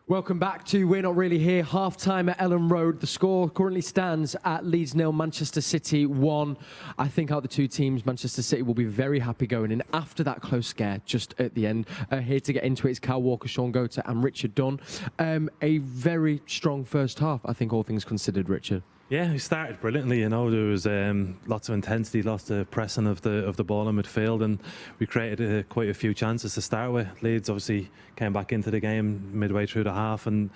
Welcome back to We're Not Really Here, half-time at Elland Road. The score currently stands at Leeds 0, Manchester City 1. I think out of the two teams, Manchester City will be very happy going in after that close scare just at the end. Here to get into it is Kyle Walker, Shaun Goater and Richard Dunne. A very strong first half, I think, all things considered, Richard. Yeah, we started brilliantly. There was lots of intensity, lots of pressing of the ball in midfield, and we created quite a few chances to start with. Leeds obviously came back into the game midway through the half and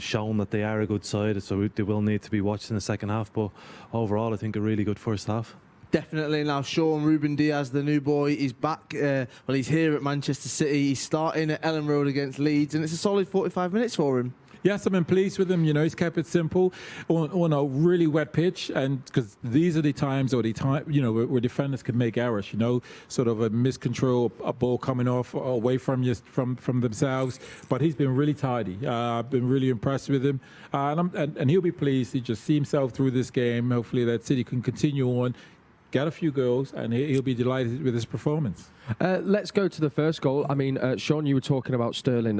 shown that they are a good side, so they will need to be watched in the second half. But overall, I think a really good first half. Definitely. Now, Sean Ruben Diaz, the new boy, is back. He's here at Manchester City. He's starting at Elland Road against Leeds, and it's a solid 45 minutes for him. Yes, I've been pleased with him. He's kept it simple on a really wet pitch, and because these are the times where defenders can make errors. Sort of a miscontrol, a ball coming off away from you from themselves. But he's been really tidy. I've been really impressed with him, and he'll be pleased. He just see himself through this game. Hopefully, that City can continue on, get a few goals, and he'll be delighted with his performance. Let's go to the first goal. I mean, Sean, you were talking about Sterling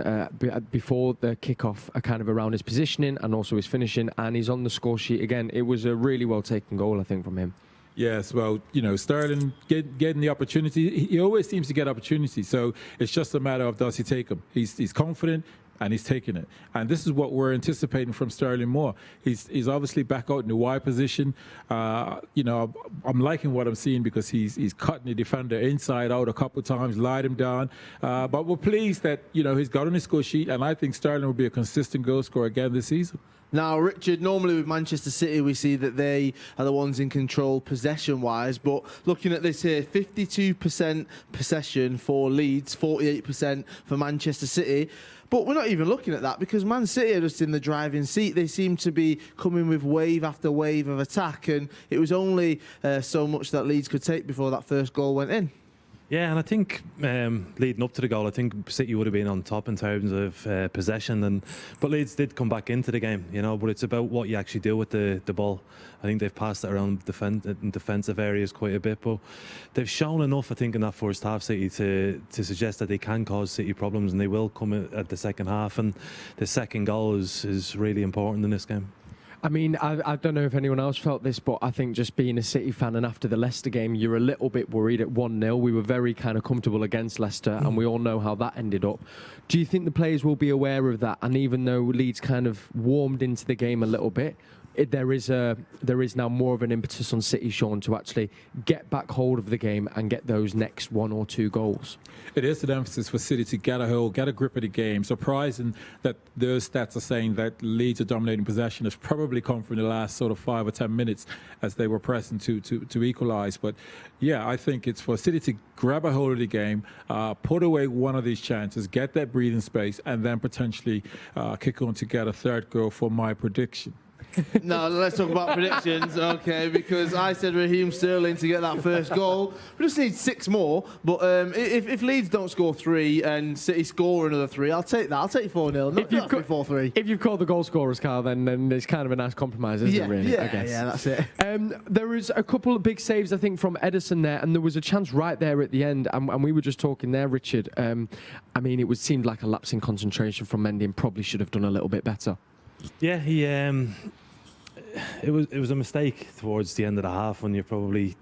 before the kickoff, kind of around his positioning and also his finishing, and he's on the score sheet again. It was a really well taken goal, I think, from him. Yes, well, Sterling getting the opportunity. He always seems to get opportunities, so it's just a matter of does he take them. He's confident, and he's taking it. And this is what we're anticipating from Sterling more. He's obviously back out in the wide position. I'm liking what I'm seeing because he's cutting the defender inside out a couple of times, lied him down. But we're pleased that, he's got on his score sheet, and I think Sterling will be a consistent goal scorer again this season. Now, Richard, normally with Manchester City, we see that they are the ones in control possession-wise. But looking at this here, 52% possession for Leeds, 48% for Manchester City. But we're not even looking at that because Man City are just in the driving seat. They seem to be coming with wave after wave of attack. And it was only so much that Leeds could take before that first goal went in. Yeah, and I think leading up to the goal, I think City would have been on top in terms of possession, but Leeds did come back into the game, but it's about what you actually do with the ball. I think they've passed it around in defensive areas quite a bit, but they've shown enough, I think, in that first half, City, to suggest that they can cause City problems, and they will come at the second half, and the second goal is really important in this game. I mean, I don't know if anyone else felt this, but I think just being a City fan and after the Leicester game, you're a little bit worried at 1-0. We were very kind of comfortable against Leicester, and we all know how that ended up. Do you think the players will be aware of that? And even though Leeds kind of warmed into the game a little bit, there is now more of an impetus on City, Sean, to actually get back hold of the game and get those next 1 or 2 goals. It is an emphasis for City to get a grip of the game. Surprising that those stats are saying that Leeds are dominating possession has probably come from the last sort of 5 or 10 minutes as they were pressing to equalise. But yeah, I think it's for City to grab a hold of the game, put away one of these chances, get that breathing space, and then potentially kick on to get a third goal for my prediction. Now, let's talk about predictions, okay, because I said Raheem Sterling to get that first goal. We just need 6 more, but if Leeds don't score 3 and City score another 3, I'll take that. I'll take 4-0, not 4-3. If you've called the goal scorers, Carl, then it's kind of a nice compromise, isn't it, really? Yeah, I guess. Yeah, that's it. There was a couple of big saves, I think, from Ederson there, and there was a chance right there at the end, and we were just talking there, Richard. I mean, it seemed like a lapse in concentration from Mendy and probably should have done a little bit better. Yeah, it was a mistake towards the end of the half when you're probably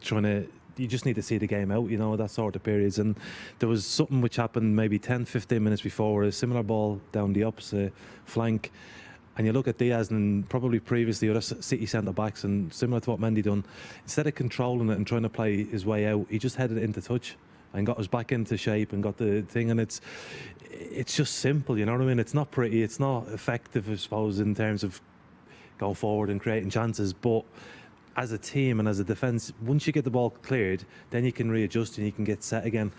you just need to see the game out, that sort of periods. And there was something which happened maybe 10-15 minutes before, a similar ball down the opposite flank. And you look at Diaz and probably previously other City centre-backs, and similar to what Mendy done, instead of controlling it and trying to play his way out, he just headed it into touch and got us back into shape and got the thing. And it's just simple, you know what I mean? It's not pretty, it's not effective, I suppose, in terms of going forward and creating chances, but as a team and as a defence, once you get the ball cleared, then you can readjust and you can get set again.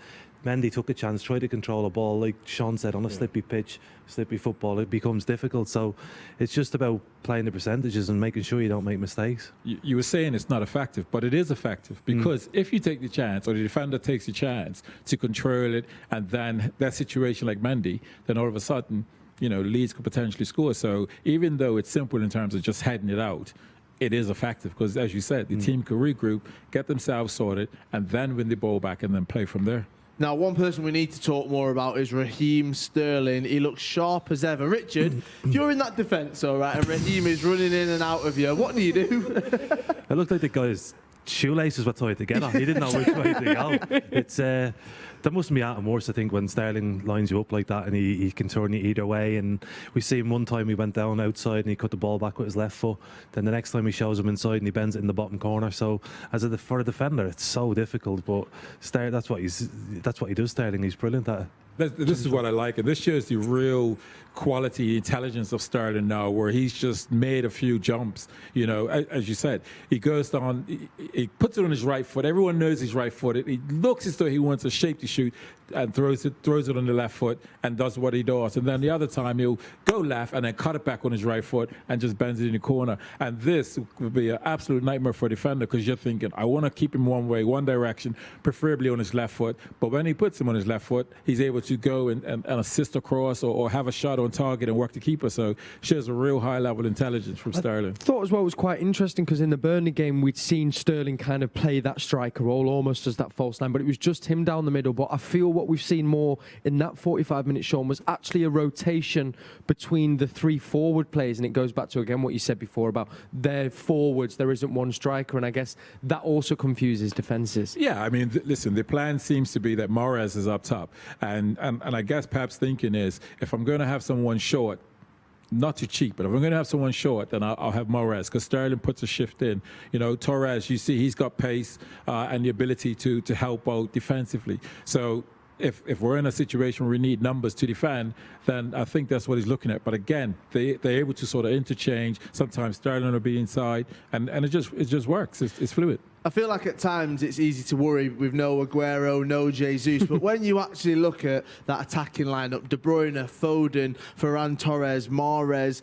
Mendy took a chance, tried to control a ball, like Sean said, on a slippy pitch, slippy football, it becomes difficult. So it's just about playing the percentages and making sure you don't make mistakes. You were saying it's not effective, but it is effective because if you take the chance, or the defender takes the chance to control it, and then that situation like Mendy, then all of a sudden, Leeds could potentially score. So even though it's simple in terms of just heading it out, it is effective because, as you said, the team can regroup, get themselves sorted, and then win the ball back and then play from there. Now, one person we need to talk more about is Raheem Sterling. He looks sharp as ever. Richard, if you're in that defence, all right, and Raheem is running in and out of you, what do you do? It looked like the guy's shoelaces were tied together. He didn't know which way to go. It's that must be out worse, I think, when Sterling lines you up like that and he can turn you either way. And we see him one time he went down outside and he cut the ball back with his left foot. Then the next time he shows him inside and he bends it in the bottom corner. So for a defender, it's so difficult. But that's what he does. Sterling, he's brilliant at it. This is what I like, and this shows the real quality, intelligence of Sterling now, where he's just made a few jumps. You know, as you said, he goes down, he puts it on his right foot. Everyone knows he's right-footed. He looks as though he wants a shape to shoot, and throws it on the left foot and does what he does. And then the other time he'll go left and then cut it back on his right foot and just bends it in the corner. And this would be an absolute nightmare for a defender, because you're thinking, I want to keep him one way, one direction, preferably on his left foot. But when he puts him on his left foot, he's able to go and assist across or have a shot on target and work the keeper. So shows a real high level intelligence from Sterling. I thought as well it was quite interesting because in the Burnley game we'd seen Sterling kind of play that striker role almost as that false nine, but it was just him down the middle. But I feel what we've seen more in that 45 minutes, Shaun, was actually a rotation between the three forward players, and it goes back to again what you said before about their forwards. There isn't one striker, and I guess that also confuses defences. Yeah, I mean, listen, the plan seems to be that Mahrez is up top, and I guess Pep's thinking is, if I'm going to have someone short, not too cheap, but if I'm going to have someone short, then I'll have Mahrez, because Sterling puts a shift in. You know, Torres, you see, he's got pace and the ability to help out defensively. So if we're in a situation where we need numbers to defend, then I think that's what he's looking at. But again, they're able to sort of interchange. Sometimes Sterling will be inside, and it just works. It's fluid. I feel like at times it's easy to worry with no Aguero, no Jesus, but when you actually look at that attacking lineup, De Bruyne, Foden, Ferran Torres, Mahrez,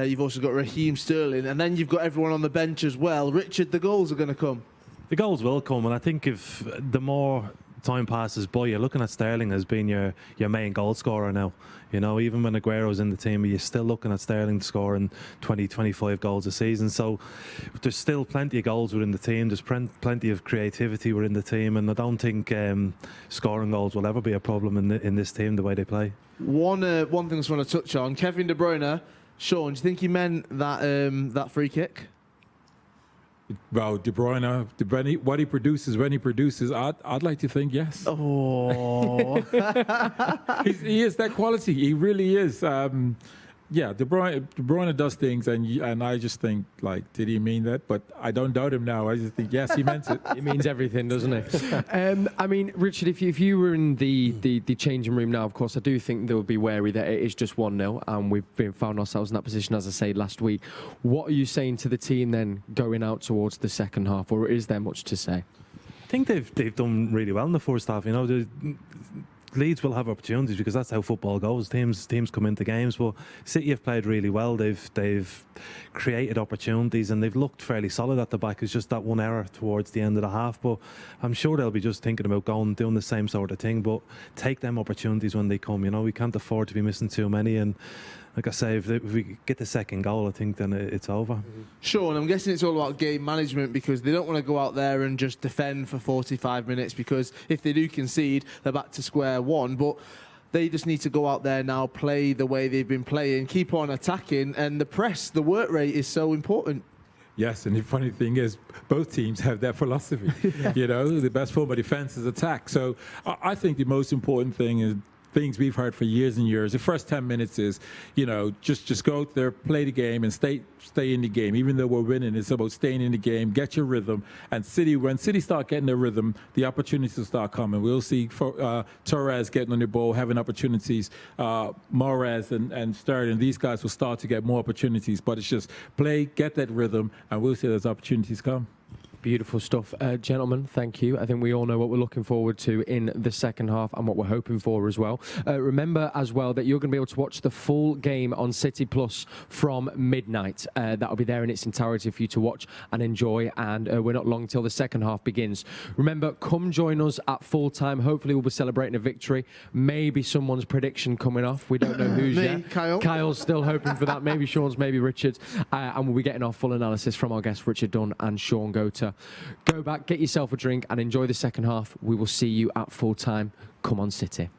you've also got Raheem Sterling, and then you've got everyone on the bench as well. Richard, the goals are going to come. The goals will come, and I think if the more time passes by, you're looking at Sterling as being your main goal scorer now. You know, even when Aguero's in the team, you're still looking at Sterling scoring 20, 25 goals a season. So there's still plenty of goals within the team. There's plenty of creativity within the team, and I don't think scoring goals will ever be a problem in this team the way they play. One thing I just want to touch on, Kevin De Bruyne. Shaun, do you think he meant that free kick? Well, De Bruyne, what he produces when he produces, I'd like to think yes. Oh, He is that quality. He really is. Yeah, De Bruyne does things, and I just think, like, did he mean that? But I don't doubt him now. I just think, yes, he meant it. It means everything, doesn't it? I mean, Richard, if you were in the changing room now, of course, I do think they would be wary that it is just 1-0, and we've found ourselves in that position, as I said last week. What are you saying to the team then going out towards the second half, or is there much to say? I think they've done really well in the first half. You know, Leeds will have opportunities because that's how football goes. Teams come into games, but City have played really well. They've created opportunities and they've looked fairly solid at the back. It's just that one error towards the end of the half, but I'm sure they'll be just thinking about doing the same sort of thing, but take them opportunities when they come. You know, we can't afford to be missing too many, and like I say, if we get the second goal, I think then it's over. Shaun, I'm guessing it's all about game management, because they don't want to go out there and just defend for 45 minutes, because if they do concede, they're back to square one. But they just need to go out there now, play the way they've been playing, keep on attacking, and the work rate is so important. Yes, and the funny thing is, both teams have that philosophy. Yeah. You know, the best form of defense is attack. So I think the most important thing is things we've heard for years and years. The first 10 minutes is, you know, just go out there, play the game, and stay in the game. Even though we're winning, it's about staying in the game, get your rhythm. And when City start getting their rhythm, the opportunities will start coming. We'll see Torres getting on the ball, having opportunities. Mahrez and Sterling, these guys will start to get more opportunities. But it's just play, get that rhythm, and we'll see those opportunities come. Beautiful stuff. Gentlemen, thank you. I think we all know what we're looking forward to in the second half and what we're hoping for as well. Remember as well that you're going to be able to watch the full game on City Plus from midnight. That'll be there in its entirety for you to watch and enjoy, and we're not long till the second half begins. Remember, come join us at full time. Hopefully we'll be celebrating a victory. Maybe someone's prediction coming off. We don't know who's yet. Kyle's still hoping for that. Maybe Shaun's, maybe Richard's. And we'll be getting our full analysis from our guests, Richard Dunne and Shaun Goater, Go back, get yourself a drink and enjoy the second half. We will see you at full time. Come on, City.